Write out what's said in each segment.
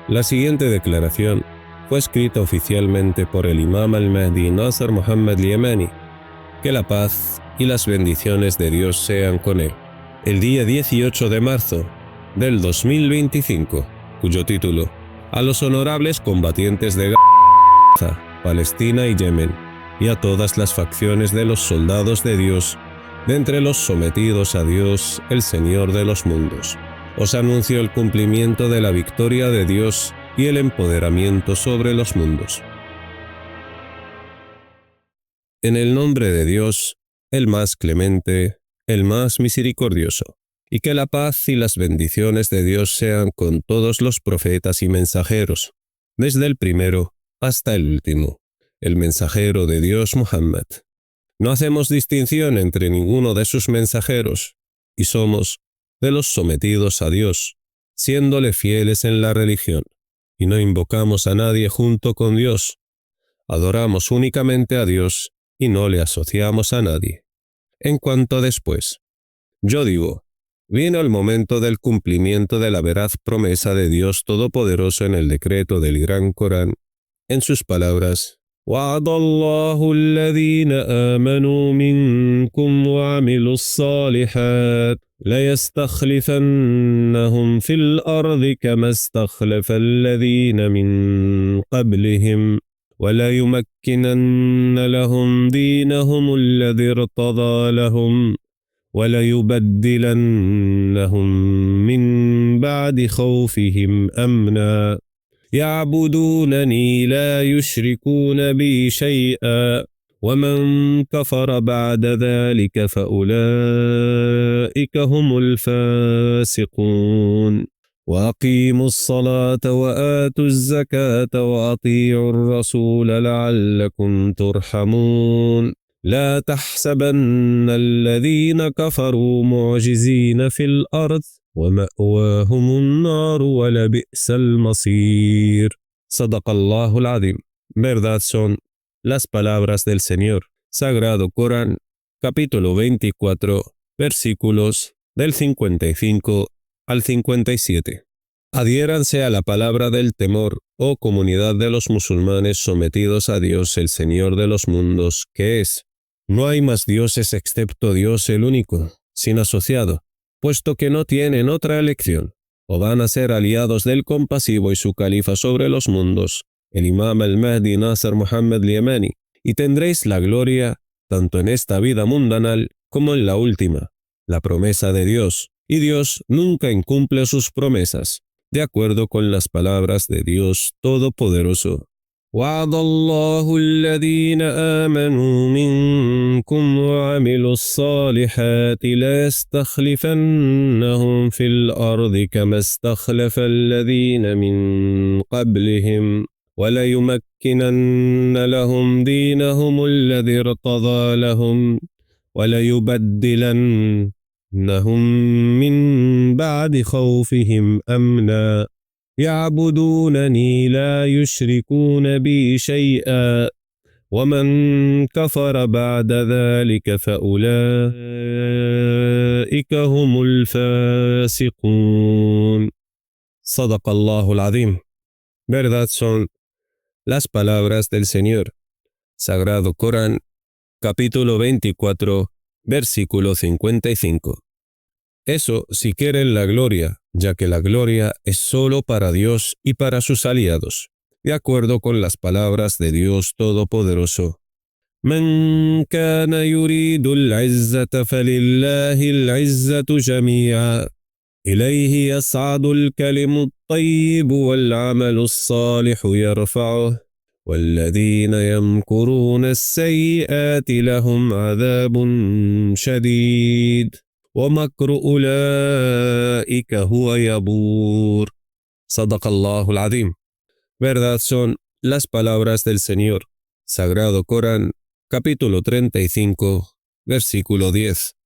La siguiente declaración fue escrita oficialmente por el Imam al-Mahdi Nasr Muhammad al-Yamani, que la paz y las bendiciones de Dios sean con él, el día 18 de marzo del 2025, cuyo título: a los honorables combatientes de Gaza, Palestina y Yemen, y a todas las facciones de los soldados de Dios, de entre los sometidos a Dios, el Señor de los mundos. Os anuncio el cumplimiento de la victoria de Dios y el empoderamiento sobre los mundos. En el nombre de Dios, el más clemente, el más misericordioso, y que la paz y las bendiciones de Dios sean con todos los profetas y mensajeros, desde el primero hasta el último, el mensajero de Dios Muhammad. No hacemos distinción entre ninguno de sus mensajeros, y somos de los sometidos a Dios, siéndole fieles en la religión, y no invocamos a nadie junto con Dios. Adoramos únicamente a Dios y no le asociamos a nadie. En cuanto después, yo digo, vino el momento del cumplimiento de la veraz promesa de Dios Todopoderoso en el decreto del Gran Corán, en sus palabras: وعد الله الذين آمنوا منكم وعملوا الصالحات ليستخلفنهم في الأرض كما استخلف الذين من قبلهم وليمكنن لهم دينهم الذي ارتضى لهم وليبدلنهم من بعد خوفهم أمنا يعبدونني لا يشركون بي شيئا ومن كفر بعد ذلك فأولئك هم الفاسقون وأقيموا الصلاة وآتوا الزكاة وأطيعوا الرسول لعلكم ترحمون لا تحسبن الذين كفروا معجزين في الأرض ومأواهم النار ولبئس المصير. Sadaqallahu al-Azim. Verdad son las palabras del Señor. Sagrado Corán, capítulo 24, versículos del 55 al 57. Adhiéranse a la palabra del temor, oh comunidad de los musulmanes sometidos a Dios, el Señor de los mundos, que es: no hay más dioses excepto Dios el único, sin asociado, puesto que no tienen otra elección, o van a ser aliados del compasivo y su califa sobre los mundos, el Imam al-Mahdi Nasr Muhammad al-Yamani, y tendréis la gloria tanto en esta vida mundanal como en la última, la promesa de Dios, y Dios nunca incumple sus promesas, de acuerdo con las palabras de Dios Todopoderoso. وعد الله الذين آمنوا منكم وعملوا الصالحات ليستخلفنهم في الأرض كما استخلف الذين من قبلهم وليمكنن لهم دينهم الذي ارتضى لهم وليبدلنهم من بعد خوفهم أمنا يعبدونني لا يشركون بي شيئا ومن كفر بعد ذلك فأولئك هم الفاسقون. صدق الله العظيم. Verdad son las palabras del Señor. Sagrado Corán, capítulo 24, versículo 55. Eso si quieren la gloria, ya que la gloria es solo para Dios y para sus aliados, de acuerdo con las palabras de Dios Todopoderoso. من كان يريد العزة فلله العزة جميعا إليه يصعد الكلم الطيب والعمل الصالح يرفعه والذين يمكرون السيئات لهم عذاب شديد ومكر أولئك هو يبور. Sadaqallahu al-Azim. Verdad son las palabras del Señor. Sagrado Corán, capítulo 35, versículo 10.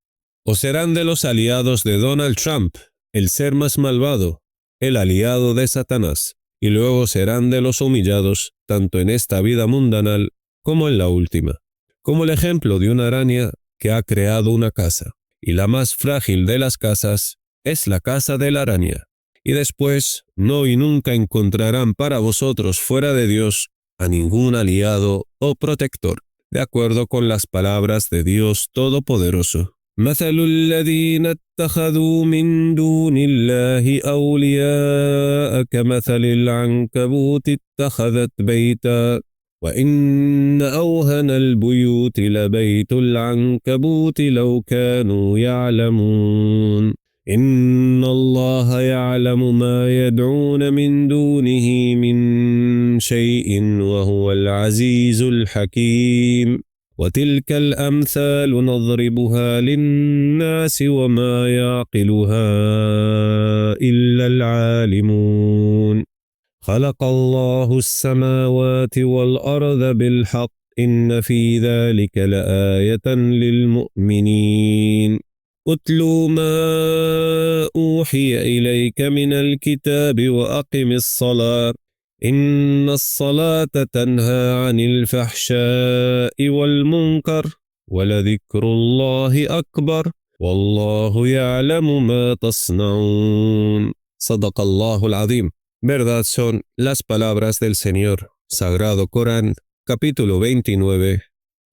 O serán de los aliados de Donald Trump, el ser más malvado, el aliado de Satanás, y luego serán de los humillados, tanto en esta vida mundanal como en la última, como el ejemplo de una araña que ha creado una casa. Y la más frágil de las casas es la casa de la araña, y después no y nunca encontrarán para vosotros fuera de Dios a ningún aliado o protector, de acuerdo con las palabras de Dios Todopoderoso. مثل الذين اتخذوا من دون الله أولياء كمثل العنكبوت اتخذت بيتا وإن أوهن البيوت لبيت العنكبوت لو كانوا يعلمون إن الله يعلم ما يدعون من دونه من شيء وهو العزيز الحكيم وتلك الأمثال نضربها للناس وما يعقلها إلا العالمون خلق الله السماوات والأرض بالحق إن في ذلك لآية للمؤمنين اتل ما أوحي إليك من الكتاب وأقم الصلاة إن الصلاة تنهى عن الفحشاء والمنكر ولذكر الله أكبر والله يعلم ما تصنعون صدق الله العظيم. Verdad son las palabras del Señor. Sagrado Corán, capítulo 29,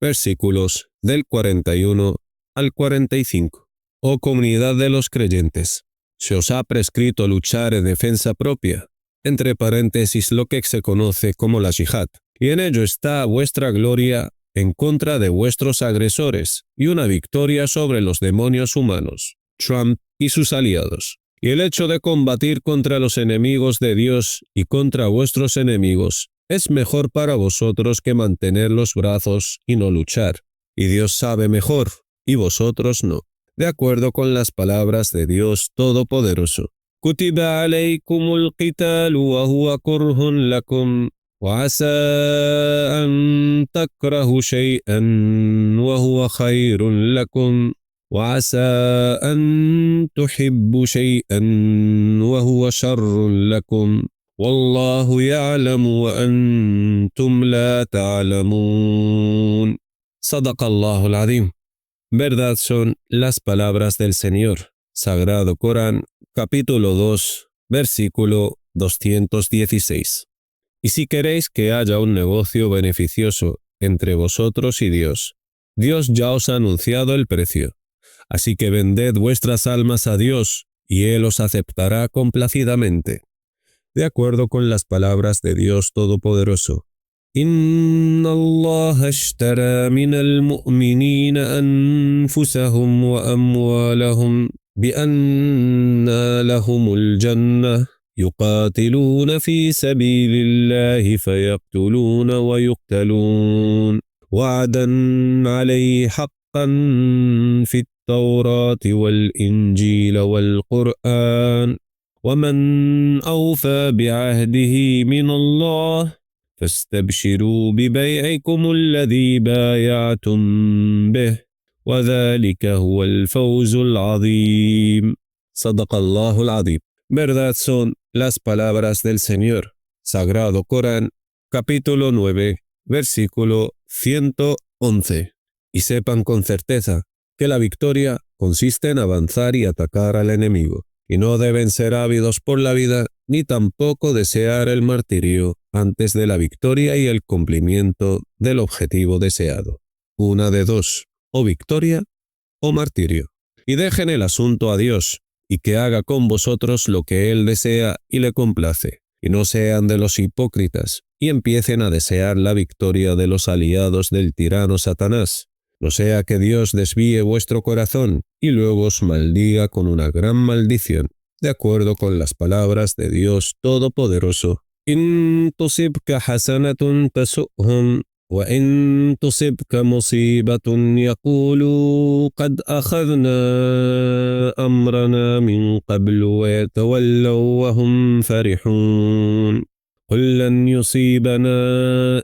versículos del 41 al 45. Oh comunidad de los creyentes, se os ha prescrito luchar en defensa propia, entre paréntesis lo que se conoce como la yihad, y en ello está vuestra gloria en contra de vuestros agresores y una victoria sobre los demonios humanos, Trump y sus aliados. Y el hecho de combatir contra los enemigos de Dios y contra vuestros enemigos es mejor para vosotros que mantener los brazos y no luchar. Y Dios sabe mejor, y vosotros no. De acuerdo con las palabras de Dios Todopoderoso. كتب عليكم القتال وهو كره لكم وعسى أن تكرهوا شيئا وهو خير لكم وعسى أن تحبوا شيئا وهو شر لكم والله يعلم وأنتم لا تعلمون صدق الله العظيم. Verdad son las palabras del Señor. Sagrado Corán, capítulo 2, versículo 216. Y si queréis que haya un negocio beneficioso entre vosotros y Dios, Dios ya os ha anunciado el precio. Así que vended vuestras almas a Dios, y Él os aceptará complacidamente. De acuerdo con las palabras de Dios Todopoderoso. إن الله اشترى من المؤمنين أنفسهم وأموالهم بأن لهم الجنة يقاتلون في سبيل الله فيقتلون ويقتلون وعدا عليه حقا في التوراة والإنجيل والقرآن ومن أوفى بعهده من الله فاستبشروا ببيعكم الذي بايعتم به وذلك هو الفوز العظيم صدق الله العظيم. Verdad son las palabras del Señor. Sagrado Corán, capítulo 9, versículo 111. Y sepan con certeza que la victoria consiste en avanzar y atacar al enemigo, y no deben ser ávidos por la vida, ni tampoco desear el martirio antes de la victoria y el cumplimiento del objetivo deseado. Una de dos, o victoria o martirio. Y dejen el asunto a Dios, y que haga con vosotros lo que Él desea y le complace, y no sean de los hipócritas, y empiecen a desear la victoria de los aliados del tirano Satanás. No sea que Dios desvíe vuestro corazón y luego os maldiga con una gran maldición, de acuerdo con las palabras de Dios Todopoderoso. إن تصبك حسنة تسؤهم وإن تصبك مصيبة يقولوا قد أخذنا أمرنا من قبل ويتولوا وهم فرحون قل لن يصيبنا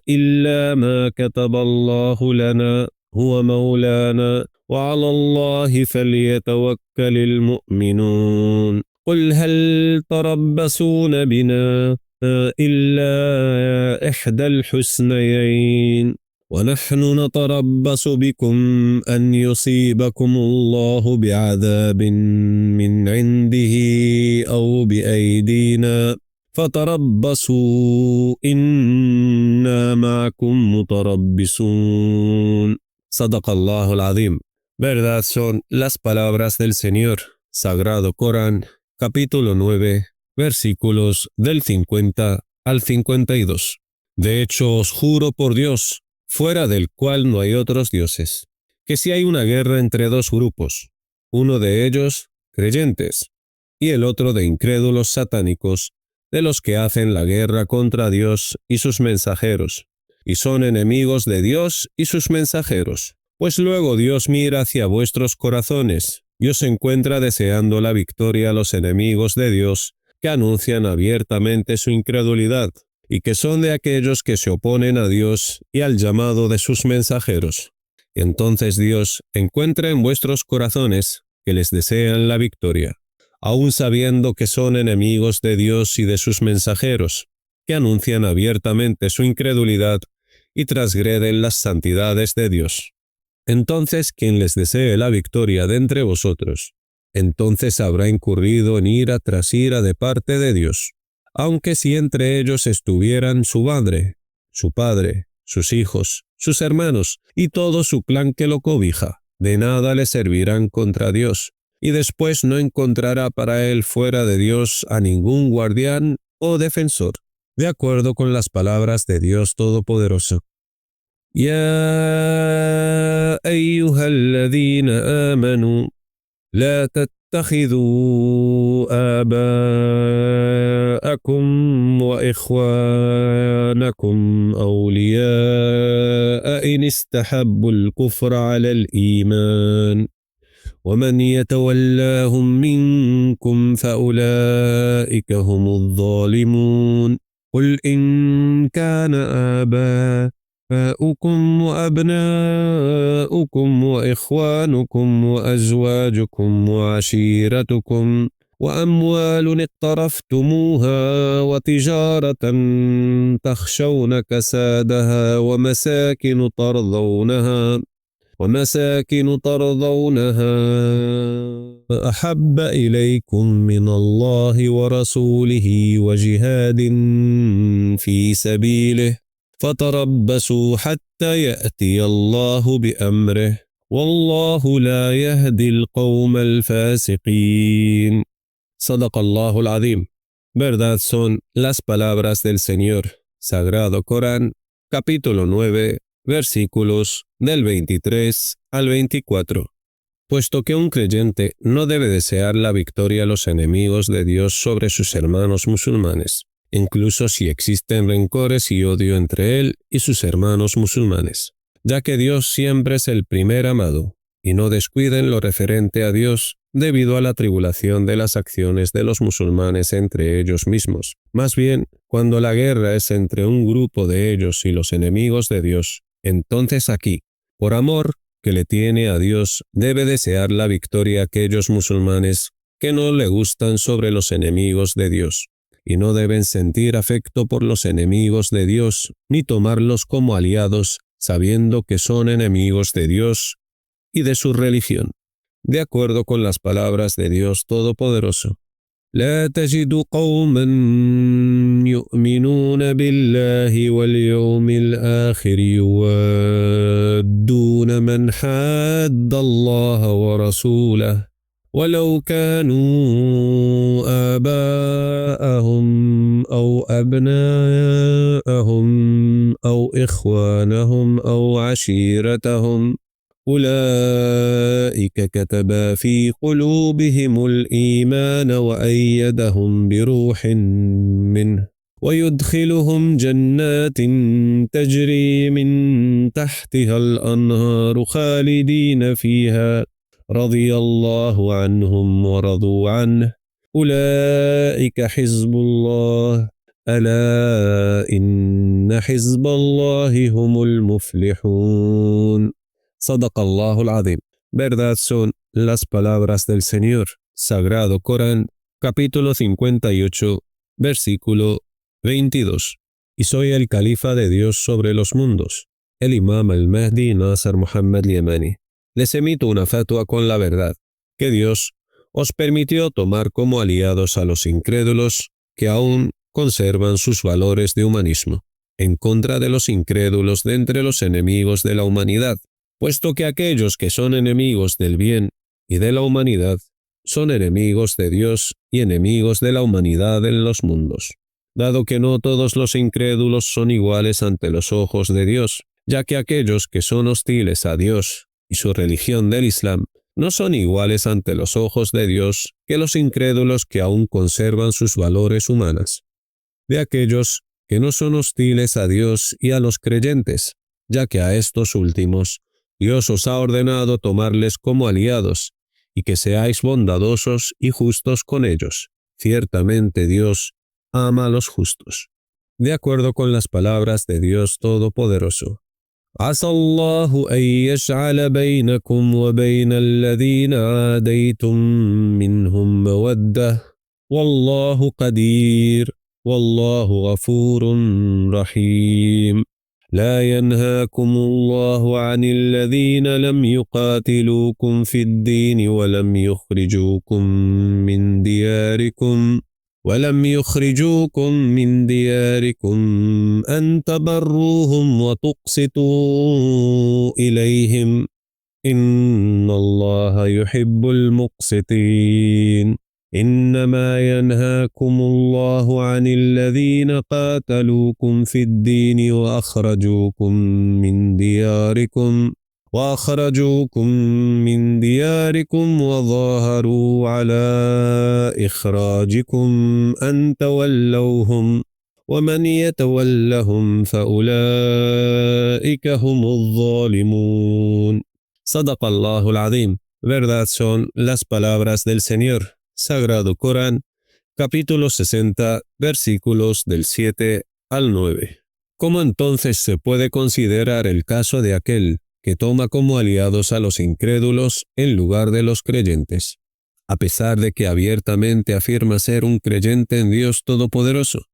إلا ما كتب الله لنا هو مولانا وعلى الله فليتوكل المؤمنون قل هل تربصون بنا إلا إحدى الحسنيين ونحن نتربص بكم أن يصيبكم الله بعذاب من عنده أو بأيدينا فتربصوا إنا معكم متربصون. صدق الله العظيم. Verdad son las palabras del Señor. Sagrado Corán, capítulo 9, versículos del 50 al 52. De hecho, os juro por Dios, fuera del cual no hay otros dioses, que si hay una guerra entre dos grupos, uno de ellos creyentes y el otro de incrédulos satánicos, de los que hacen la guerra contra Dios y sus mensajeros, y son enemigos de Dios y sus mensajeros, pues luego Dios mira hacia vuestros corazones y os encuentra deseando la victoria a los enemigos de Dios, que anuncian abiertamente su incredulidad, y que son de aquellos que se oponen a Dios y al llamado de sus mensajeros. Entonces Dios encuentra en vuestros corazones que les desean la victoria, aun sabiendo que son enemigos de Dios y de sus mensajeros, que anuncian abiertamente su incredulidad y transgreden las santidades de Dios. Entonces quien les desee la victoria de entre vosotros, entonces habrá incurrido en ira tras ira de parte de Dios. Aunque si entre ellos estuvieran su madre, su padre, sus hijos, sus hermanos y todo su clan que lo cobija, de nada le servirán contra Dios, y después no encontrará para él fuera de Dios a ningún guardián o defensor, de acuerdo con las palabras de Dios Todopoderoso. يا أيها الذين آمنوا لا تتخذوا آباءكم وإخوانكم أولياء إن استحبوا الكفر على الإيمان ومن يتولاهم منكم فأولئك هم الظالمون قل إن كان آباؤكم وأبناؤكم وإخوانكم وأزواجكم وعشيرتكم وأموال اقترفتموها وتجارة تخشون كسادها ومساكن ترضونها أحب إليكم من الله ورسوله وجهاد في سبيله فتربصوا حتى يأتي الله بأمره والله لا يهدي القوم الفاسقين. صدق الله العظيم. Verdad son las palabras del Señor. Sagrado Corán, capítulo 9, versículos del 23 al 24. Puesto que un creyente no debe desear la victoria a los enemigos de Dios sobre sus hermanos musulmanes, incluso si existen rencores y odio entre él y sus hermanos musulmanes, ya que Dios siempre es el primer amado, y no descuiden lo referente a Dios debido a la tribulación de las acciones de los musulmanes entre ellos mismos. Más bien, cuando la guerra es entre un grupo de ellos y los enemigos de Dios, entonces aquí, por amor que le tiene a Dios, debe desear la victoria a aquellos musulmanes que no le gustan sobre los enemigos de Dios, y no deben sentir afecto por los enemigos de Dios, ni tomarlos como aliados, sabiendo que son enemigos de Dios y de su religión, de acuerdo con las palabras de Dios Todopoderoso. لا تجد قوما يؤمنون بالله واليوم الآخر يوادون من حاد الله ورسوله ولو كانوا آباءهم أو أبناءهم أو إخوانهم أو عشيرتهم أولئك كتب في قلوبهم الإيمان وأيدهم بروح منه ويدخلهم جنات تجري من تحتها الأنهار خالدين فيها رضي الله عنهم ورضوا عنه أولئك حزب الله ألا إن حزب الله هم المفلحون. صدق الله العظيم. Verdad son las palabras del Señor. Sagrado Corán, capítulo 58, versículo 22. Y soy el califa de Dios sobre los mundos. el imam al-Mahdi Nasser Muhammad Yemeni. Les emito una fatua con la verdad, que Dios os permitió tomar como aliados a los incrédulos que aún conservan sus valores de humanismo, en contra de los incrédulos de entre los enemigos de la humanidad, puesto que aquellos que son enemigos del bien y de la humanidad son enemigos de Dios y enemigos de la humanidad en los mundos, dado que no todos los incrédulos son iguales ante los ojos de Dios, ya que aquellos que son hostiles a Dios y su religión del Islam no son iguales ante los ojos de Dios que los incrédulos que aún conservan sus valores humanas, de aquellos que no son hostiles a Dios y a los creyentes, ya que a estos últimos Dios os ha ordenado tomarles como aliados y que seáis bondadosos y justos con ellos. Ciertamente Dios ama a los justos. De acuerdo con las palabras de Dios Todopoderoso. عسى الله أن يجعل بينكم وبين الذين عاديتم منهم مودة والله قدير والله غفور رحيم لا ينهاكم الله عن الذين لم يقاتلوكم في الدين ولم يخرجوكم من دياركم أن تبروهم وتقسطوا إليهم إن الله يحب المقسطين إنما ينهاكم الله عن الذين قاتلوكم في الدين وأخرجوكم من دياركم وظاهروا على إخراجكم أن تولوهم ومن يتولهم فأولئك هم الظالمون. صدق الله العظيم. Verdad son las palabras del Señor. Sagrado Corán, capítulo 60, versículos del 7 al 9. ¿Cómo entonces se puede considerar el caso de aquel que toma como aliados a los incrédulos en lugar de los creyentes, a pesar de que abiertamente afirma ser un creyente en Dios Todopoderoso?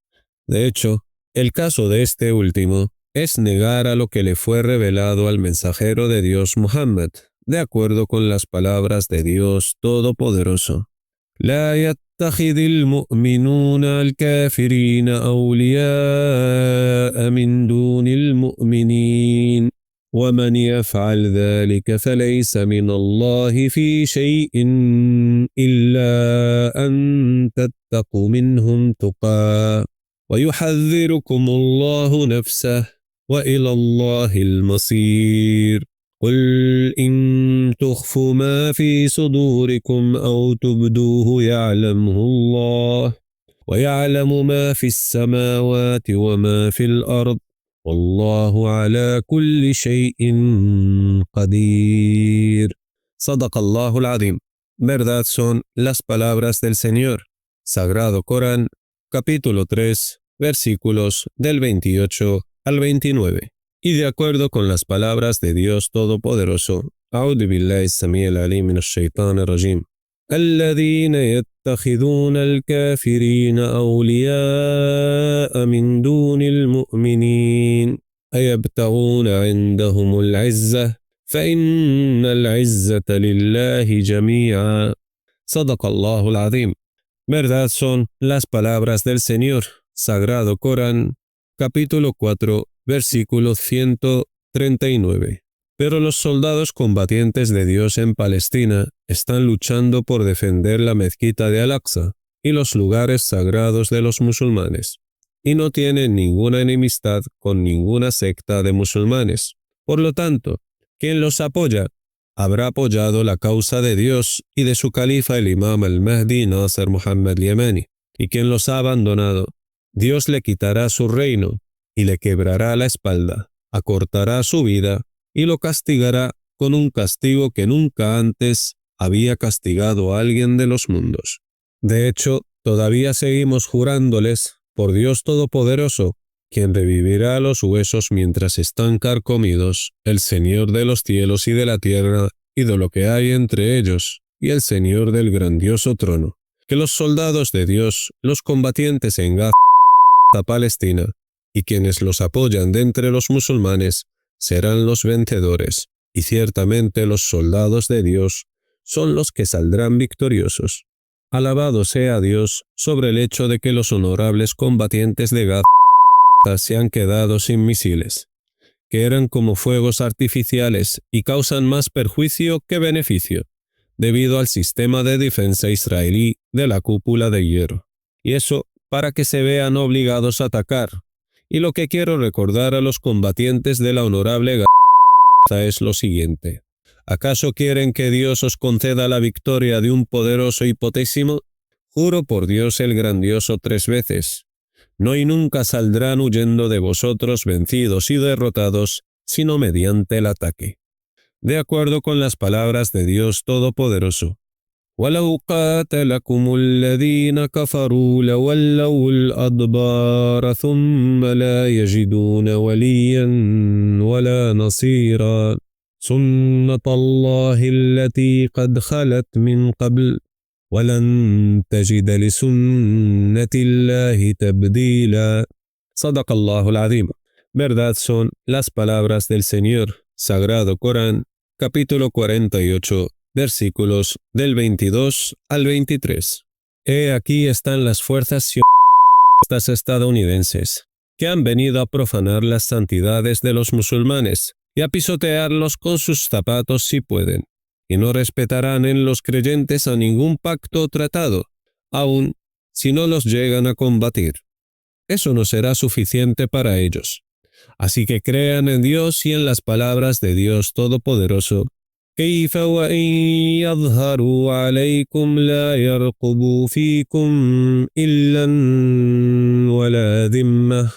De hecho, el caso de este último es negar a lo que le fue revelado al mensajero de Dios Muhammad, de acuerdo con las palabras de Dios Todopoderoso. لا يتخذ المؤمنون الكافرين أولياء من دون المؤمنين ومن يفعل ذلك فليس من الله في شيء إلا أن تتقوا منهم تقى ويحذركم الله نفسه وإلى الله المصير. قل إن تخفوا ما في صدوركم أو تبدوه يعلمه الله ويعلم ما في السماوات وما في الأرض والله على كل شيء قدير. صدق الله العظيم. Verdad son las palabras del Señor. Sagrado Corán, capítulo 3, versículos del 28 al 29. Y de acuerdo con las palabras de Dios Todopoderoso, أعوذ بالله السميع العليم من الشيطان الرجيم الذين يتخذون الكافرين أولياء من دون المؤمنين أيبتغون عندهم العزة فإن العزة لله جميعا. صدق الله العظيم. Verdad son las palabras del Señor. Sagrado Corán, capítulo 4, versículo 139. Pero los soldados combatientes de Dios en Palestina están luchando por defender la mezquita de Al-Aqsa y los lugares sagrados de los musulmanes, y no tienen ninguna enemistad con ninguna secta de musulmanes. Por lo tanto, quien los apoya habrá apoyado la causa de Dios y de su califa el imam al-Mahdi Nasser Muhammad Yemeni, y quien los ha abandonado, Dios le quitará su reino y le quebrará la espalda, acortará su vida y lo castigará con un castigo que nunca antes había castigado a alguien de los mundos. De hecho, todavía seguimos jurándoles por Dios Todopoderoso, quien revivirá los huesos mientras están carcomidos, el Señor de los cielos y de la tierra y de lo que hay entre ellos, y el Señor del grandioso trono, que los soldados de Dios, los combatientes en Gaza, Palestina, y quienes los apoyan de entre los musulmanes, serán los vencedores, y ciertamente los soldados de Dios son los que saldrán victoriosos. Alabado sea Dios sobre el hecho de que los honorables combatientes de Gaza se han quedado sin misiles, que eran como fuegos artificiales y causan más perjuicio que beneficio, debido al sistema de defensa israelí de la cúpula de hierro. Y eso para que se vean obligados a atacar. Y lo que quiero recordar a los combatientes de la honorable Gaza es lo siguiente. ¿Acaso quieren que Dios os conceda la victoria de un poderoso y potésimo? Juro por Dios el grandioso 3 veces. No y nunca saldrán huyendo de vosotros vencidos y derrotados, sino mediante el ataque. De acuerdo con las palabras de Dios Todopoderoso. وَلَوْ قَاتَلَكُمُ الَّذِينَ كَفَرُوا لَوَلَّوُا الْأَدْبَارَ ثُمَّ لَا يَجِدُونَ وَلِيًّا وَلَا نَصِيرًا سُنَّةَ اللَّهِ الَّتِي قَدْ خَلَتْ مِنْ قَبْلُ وَلَنْ تَجِدَ لِسُنَّةِ اللَّهِ تَبْدِيلًا. صدق الله العظيم. Verdad son las palabras del Señor, Sagrado Corán, capítulo 48, versículos del 22 al 23. Aquí están las fuerzas sionistas estadounidenses, que han venido a profanar las santidades de los musulmanes y a pisotearlos con sus zapatos si pueden, y no respetarán en los creyentes a ningún pacto o tratado, aun si no los llegan a combatir. Eso no será suficiente para ellos. Así que crean en Dios y en las palabras de Dios Todopoderoso. كيف وإن يظهروا عليكم لا يرقبوا فيكم إلا ولا ذمة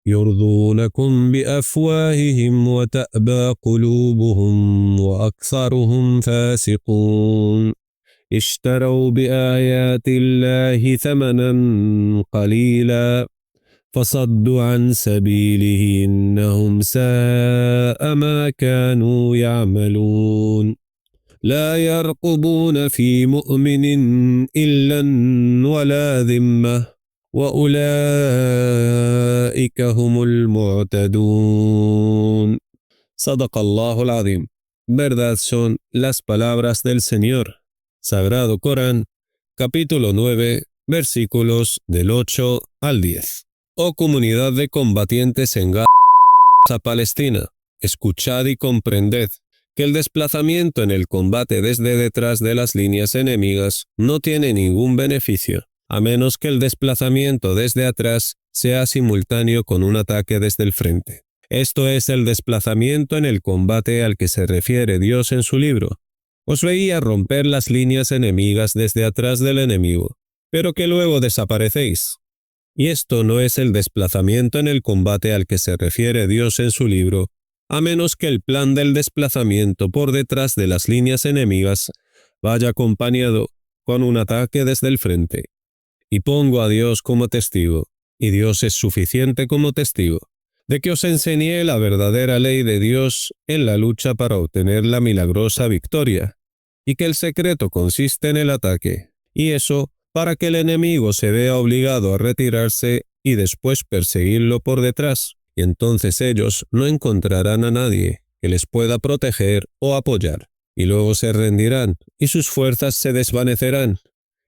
يرضونكم بأفواههم وتأبى قلوبهم وأكثرهم فاسقون اشتروا بآيات الله ثمنا قليلا فصدوا عن سبيله إنهم ساء ما كانوا يعملون لا يرقبون في مؤمن إلا ولا ذمة وأولئك هم المعتدون. صدق الله العظيم. Verdad son las palabras del Señor. Sagrado Corán, capítulo 9, versículos del 8 al 10. Oh comunidad de combatientes en Gaza, Palestina, escuchad y comprended que el desplazamiento en el combate desde detrás de las líneas enemigas no tiene ningún beneficio, a menos que el desplazamiento desde atrás sea simultáneo con un ataque desde el frente. Esto es el desplazamiento en el combate al que se refiere Dios en su libro. Os veía romper las líneas enemigas desde atrás del enemigo, pero que luego desaparecéis. Y esto no es el desplazamiento en el combate al que se refiere Dios en su libro, a menos que el plan del desplazamiento por detrás de las líneas enemigas vaya acompañado con un ataque desde el frente. Y pongo a Dios como testigo, y Dios es suficiente como testigo, de que os enseñé la verdadera ley de Dios en la lucha para obtener la milagrosa victoria, y que el secreto consiste en el ataque, y eso para que el enemigo se vea obligado a retirarse y después perseguirlo por detrás, y entonces ellos no encontrarán a nadie que les pueda proteger o apoyar, y luego se rendirán, y sus fuerzas se desvanecerán,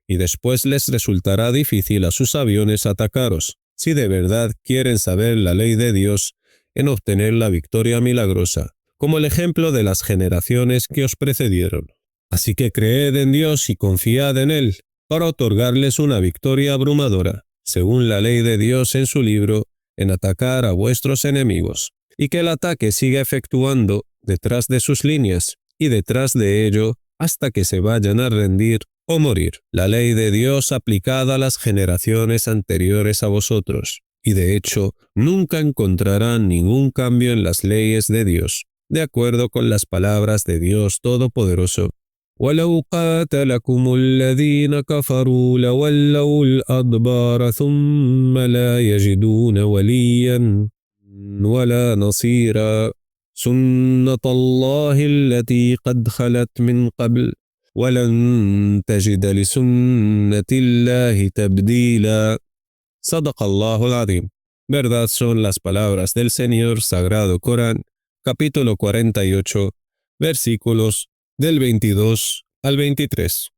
y después les resultará difícil a sus aviones atacaros, si de verdad quieren saber la ley de Dios en obtener la victoria milagrosa, como el ejemplo de las generaciones que os precedieron. Así que creed en Dios y confiad en Él, para otorgarles una victoria abrumadora, según la ley de Dios en su libro, en atacar a vuestros enemigos, y que el ataque siga efectuando detrás de sus líneas, y detrás de ello, hasta que se vayan a rendir o morir. La ley de Dios aplicada a las generaciones anteriores a vosotros, y de hecho, nunca encontrarán ningún cambio en las leyes de Dios, de acuerdo con las palabras de Dios Todopoderoso. وَلَوْ قَاتَلَكُمُ الَّذِينَ كَفَرُوا لَوَلَّوُا الْأَدْبَارَ ثُمَّ لَا يَجِدُونَ وَلِيًّا وَلَا نَصِيرًا سُنَّةَ اللَّهِ الَّتِي قَدْ خَلَتْ مِنْ قَبْلُ وَلَنْ تَجِدَ لِسُنَّةِ اللَّهِ تَبْدِيلًا. صدق الله العظيم. Verdad son las palabras del Señor, Sagrado Corán, capítulo 48, versículos del 22 al 23.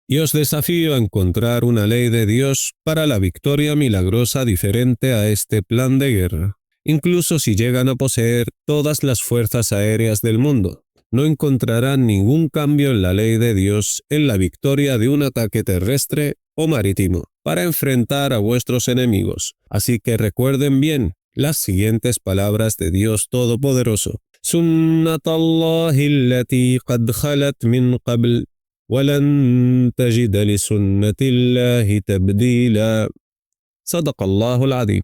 Y os desafío a encontrar una ley de Dios para la victoria milagrosa diferente a este plan de guerra. Incluso si llegan a poseer todas las fuerzas aéreas del mundo, no encontrarán ningún cambio en la ley de Dios en la victoria de un ataque terrestre o marítimo para enfrentar a vuestros enemigos. Así que recuerden bien las siguientes palabras de Dios Todopoderoso. Sunnatallahi allati qad khalat min qabl, walan tajida li sunnatillahi tabdila. Sadaqallahu al-azim.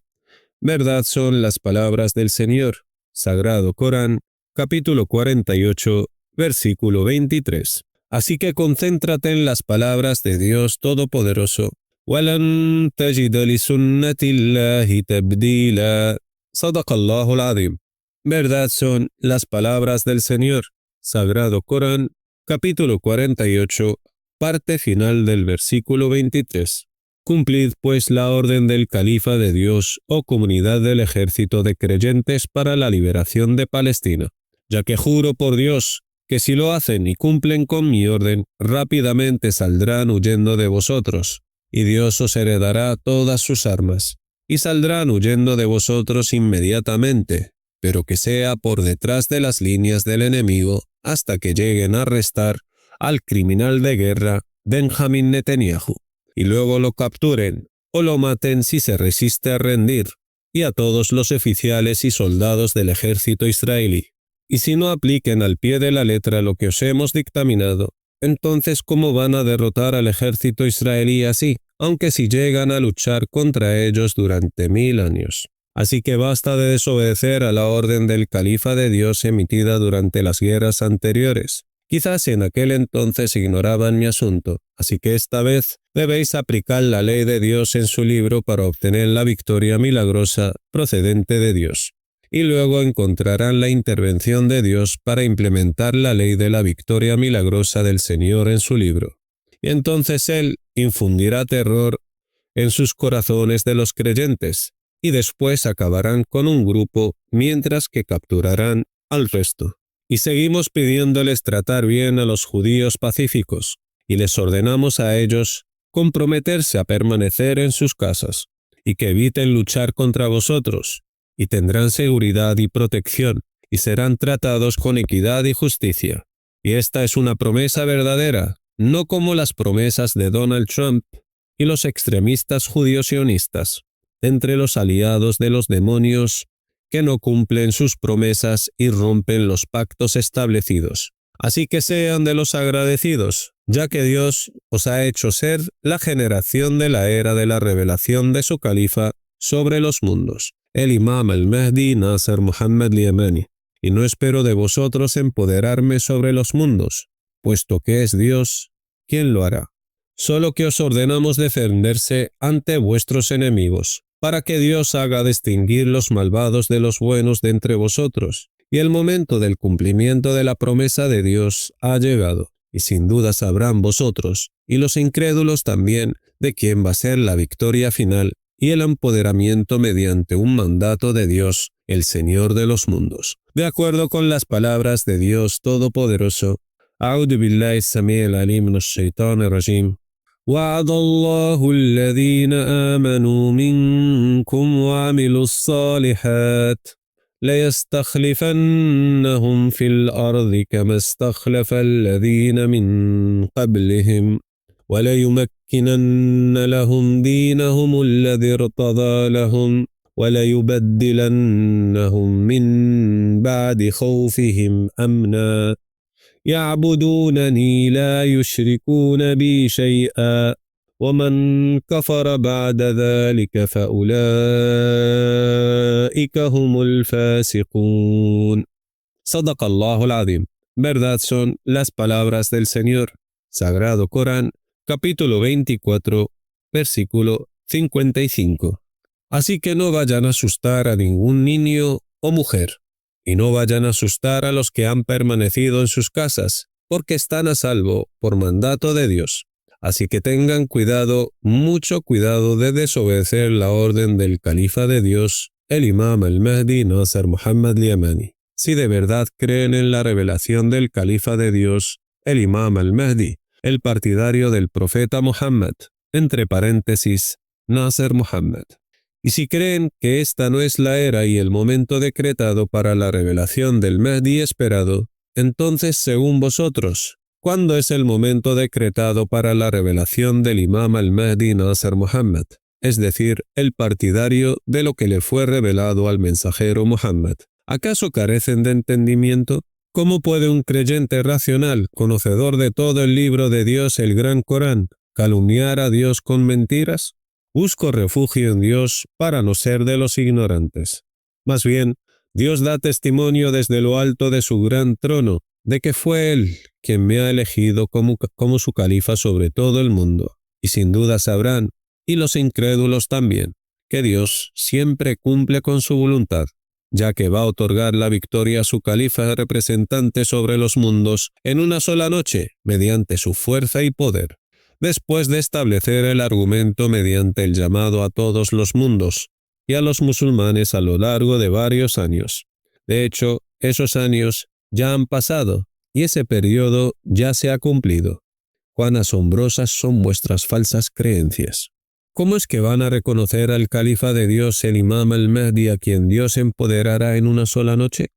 Verdad son las palabras del Señor. Sagrado Corán, capítulo 48, versículo 23. Así que concéntrate en las palabras de Dios Todopoderoso. وَلَن تَجِدَ لِسُنَّةِ اللَّهِ تَبْدِيلًا. Sadaqallahu al-azim. Verdad son las palabras del Señor. Sagrado Corán, capítulo 48, parte final del versículo 23. Cumplid pues la orden del Califa de Dios, oh comunidad del ejército de creyentes para la liberación de Palestina, ya que juro por Dios que si lo hacen y cumplen con mi orden, rápidamente saldrán huyendo de vosotros, y Dios os heredará todas sus armas, y saldrán huyendo de vosotros inmediatamente, pero que sea por detrás de las líneas del enemigo hasta que lleguen a arrestar al criminal de guerra Benjamín Netanyahu, y luego lo capturen o lo maten si se resiste a rendir, y a todos los oficiales y soldados del ejército israelí. Y si no apliquen al pie de la letra lo que os hemos dictaminado, entonces ¿cómo van a derrotar al ejército israelí así, aunque si llegan a luchar contra ellos durante 1000 años? Así que basta de desobedecer a la orden del Califa de Dios emitida durante las guerras anteriores. Quizás en aquel entonces ignoraban mi asunto, así que esta vez debéis aplicar la ley de Dios en su libro para obtener la victoria milagrosa procedente de Dios. Y luego encontrarán la intervención de Dios para implementar la ley de la victoria milagrosa del Señor en su libro. Y entonces Él infundirá terror en sus corazones de los creyentes, y después acabarán con un grupo mientras que capturarán al resto. Y seguimos pidiéndoles tratar bien a los judíos pacíficos, y les ordenamos a ellos comprometerse a permanecer en sus casas, y que eviten luchar contra vosotros, y tendrán seguridad y protección, y serán tratados con equidad y justicia. Y esta es una promesa verdadera, no como las promesas de Donald Trump y los extremistas judíos sionistas, entre los aliados de los demonios que no cumplen sus promesas y rompen los pactos establecidos. Así que sean de los agradecidos, ya que Dios os ha hecho ser la generación de la era de la revelación de su califa sobre los mundos, el Imam al-Mahdi Nasser Muhammad al-Yamani, y no espero de vosotros empoderarme sobre los mundos, puesto que es Dios quien lo hará. Solo que os ordenamos defenderse ante vuestros enemigos, para que Dios haga distinguir los malvados de los buenos de entre vosotros, y el momento del cumplimiento de la promesa de Dios ha llegado, y sin duda sabrán vosotros, y los incrédulos también, de quién va a ser la victoria final y el empoderamiento mediante un mandato de Dios, el Señor de los mundos. De acuerdo con las palabras de Dios Todopoderoso, A'udhu billahi samil alim minash shaitanir rajim. وعد الله الذين آمنوا منكم وعملوا الصالحات ليستخلفنهم في الأرض كما استخلف الذين من قبلهم وليمكنن لهم دينهم الذي ارتضى لهم وليبدلنهم من بعد خوفهم أمنا يعبدونني لا يشركون بي شيئا ومن كفر بعد ذلك فأولئك هم الفاسقون. صدق الله العظيم. Verdad son las palabras del Señor. Sagrado Corán, capítulo 24, versículo 55. Así que no vayan a asustar a ningún niño o mujer, y no vayan a asustar a los que han permanecido en sus casas, porque están a salvo por mandato de Dios. Así que tengan cuidado, mucho cuidado de desobedecer la orden del Califa de Dios, el Imam al-Mahdi Nasser Muhammad al-Yamani. si de verdad creen en la revelación del califa de Dios, el Imam al-Mahdi, el partidario del profeta Muhammad, entre paréntesis, Nasser Muhammad. Y si creen que esta no es la era y el momento decretado para la revelación del Mahdi esperado, entonces, según vosotros, ¿cuándo es el momento decretado para la revelación del Imam al-Mahdi Nasser Muhammad? Es decir, el partidario de lo que le fue revelado al mensajero Muhammad. ¿Acaso carecen de entendimiento? ¿Cómo puede un creyente racional, conocedor de todo el libro de Dios, el Gran Corán, calumniar a Dios con mentiras? Busco refugio en Dios para no ser de los ignorantes. Más bien, Dios da testimonio desde lo alto de su gran trono, de que fue Él quien me ha elegido como su califa sobre todo el mundo. Y sin duda sabrán, y los incrédulos también, que Dios siempre cumple con su voluntad, ya que va a otorgar la victoria a su califa representante sobre los mundos en una sola noche, mediante su fuerza y poder, después de establecer el argumento mediante el llamado a todos los mundos y a los musulmanes a lo largo de varios años. De hecho, esos años ya han pasado y ese periodo ya se ha cumplido. Cuán asombrosas son vuestras falsas creencias. ¿Cómo es que van a reconocer al califa de Dios, el Imam al-Mahdi, a quien Dios empoderará en una sola noche?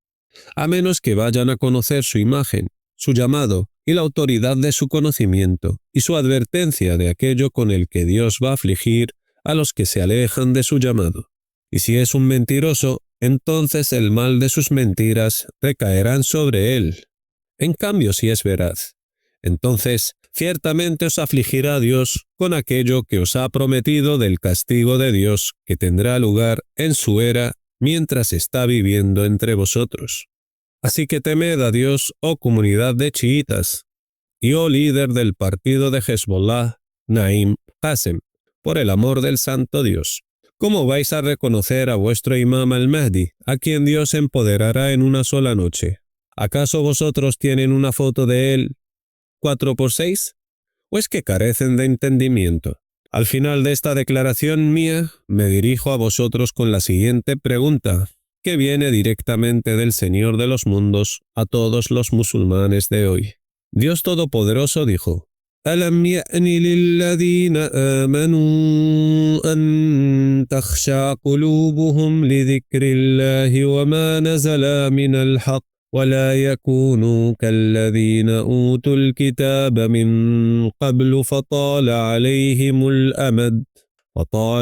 A menos que vayan a conocer su imagen, su llamado y la autoridad de su conocimiento y su advertencia de aquello con el que Dios va a afligir a los que se alejan de su llamado. Y si es un mentiroso, entonces el mal de sus mentiras recaerán sobre él. En cambio, si es veraz, entonces ciertamente os afligirá Dios con aquello que os ha prometido del castigo de Dios que tendrá lugar en su era mientras está viviendo entre vosotros. Así que temed a Dios, oh comunidad de chiitas, y oh líder del partido de Hezbollah, Naim Qassem, por el amor del santo Dios. ¿Cómo vais a reconocer a vuestro Imam al-Mahdi, a quien Dios empoderará en una sola noche? ¿Acaso vosotros tienen una foto de él 4x6? ¿O es que carecen de entendimiento? Al final de esta declaración mía, me dirijo a vosotros con la siguiente pregunta, que viene directamente del Señor de los mundos a todos los musulmanes de hoy. Dios Todopoderoso dijo: أَلَمْ يَأْنِ لِلَّذِينَ آمَنُوا أَن تَخْشَعَ قُلُوبُهُمْ لِذِكْرِ اللَّهِ وَمَا نَزَلَ مِنَ الْحَقِّ وَلَا يَكُونُوا كَالَّذِينَ أُوتُوا الْكِتَابَ مِنْ قَبْلُ فَطَالَ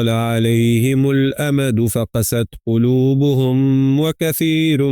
عليهم الأمد فقست قلوبهم وكثير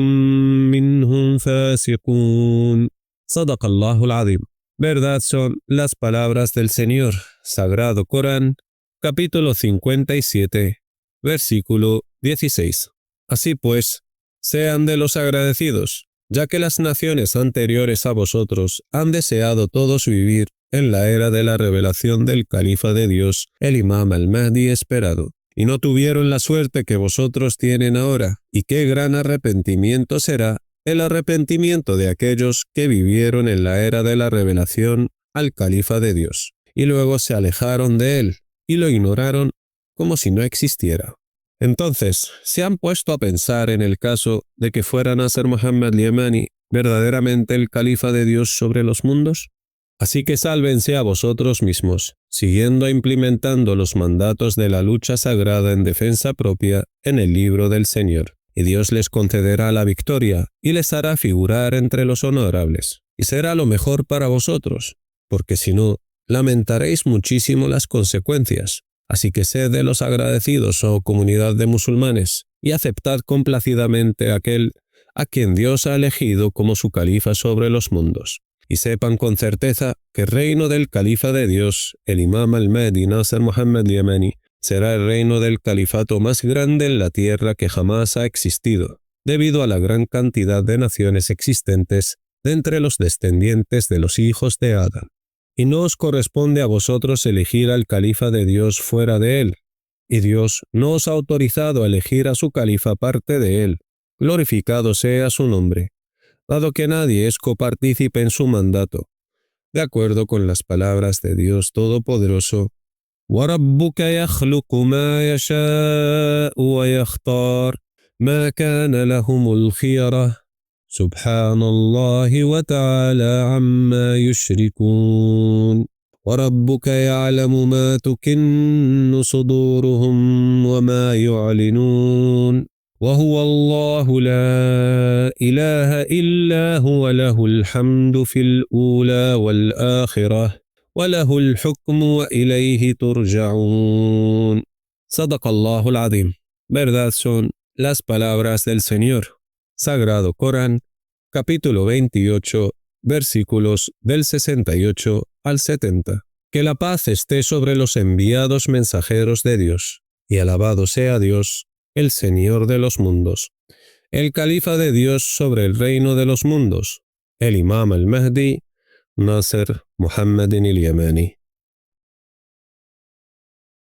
منهم فاسقون. صدق الله العظيم. Verdad son las palabras del Señor, Sagrado Corán, capítulo 57, versículo 16. Así pues, sean de los agradecidos, ya que las naciones anteriores a vosotros han deseado todos vivir en la era de la revelación del califa de Dios, el Imam al-Mahdi esperado, y no tuvieron la suerte que vosotros tienen ahora, y qué gran arrepentimiento será el arrepentimiento de aquellos que vivieron en la era de la revelación al califa de Dios, y luego se alejaron de él, y lo ignoraron como si no existiera. Entonces, ¿se han puesto a pensar en el caso de que fuera Nasser Muhammad Yemani verdaderamente el califa de Dios sobre los mundos? Así que sálvense a vosotros mismos, siguiendo e implementando los mandatos de la lucha sagrada en defensa propia en el libro del Señor, y Dios les concederá la victoria y les hará figurar entre los honorables, y será lo mejor para vosotros, porque si no, lamentaréis muchísimo las consecuencias. Así que sed de los agradecidos, oh comunidad de musulmanes, y aceptad complacidamente a aquel a quien Dios ha elegido como su califa sobre los mundos. Y sepan con certeza que el reino del califa de Dios, el Imam al-Mahdi Nasser Muhammad Yemani, será el reino del califato más grande en la tierra que jamás ha existido, debido a la gran cantidad de naciones existentes de entre los descendientes de los hijos de Adán. Y no os corresponde a vosotros elegir al califa de Dios fuera de él, y Dios no os ha autorizado a elegir a su califa aparte de él. Glorificado sea su nombre, dado que nadie es copartícipe en su mandato, de acuerdo con las palabras de Dios Todopoderoso. وَرَبُّكَ يَخْلُقُ مَا يَشَاءُ وَيَخْتَارُ مَا كَانَ لَهُمُ الْخِيَرَةُ سبحان الله وتعالى عما يشركون وربك يعلم ما تكن صدورهم وما يعلنون وهو الله لا إله إلا هو له الحمد في الأولى والآخرة وله الحكم وإليه ترجعون. صدق الله العظيم. Verdad son las palabras del Señor. Sagrado Corán, capítulo 28, versículos del 68 al 70. Que la paz esté sobre los enviados mensajeros de Dios, y alabado sea Dios, el Señor de los mundos, el Califa de Dios sobre el reino de los mundos, el Imam al-Mahdi, Nasser Muhammadin al-Yamani.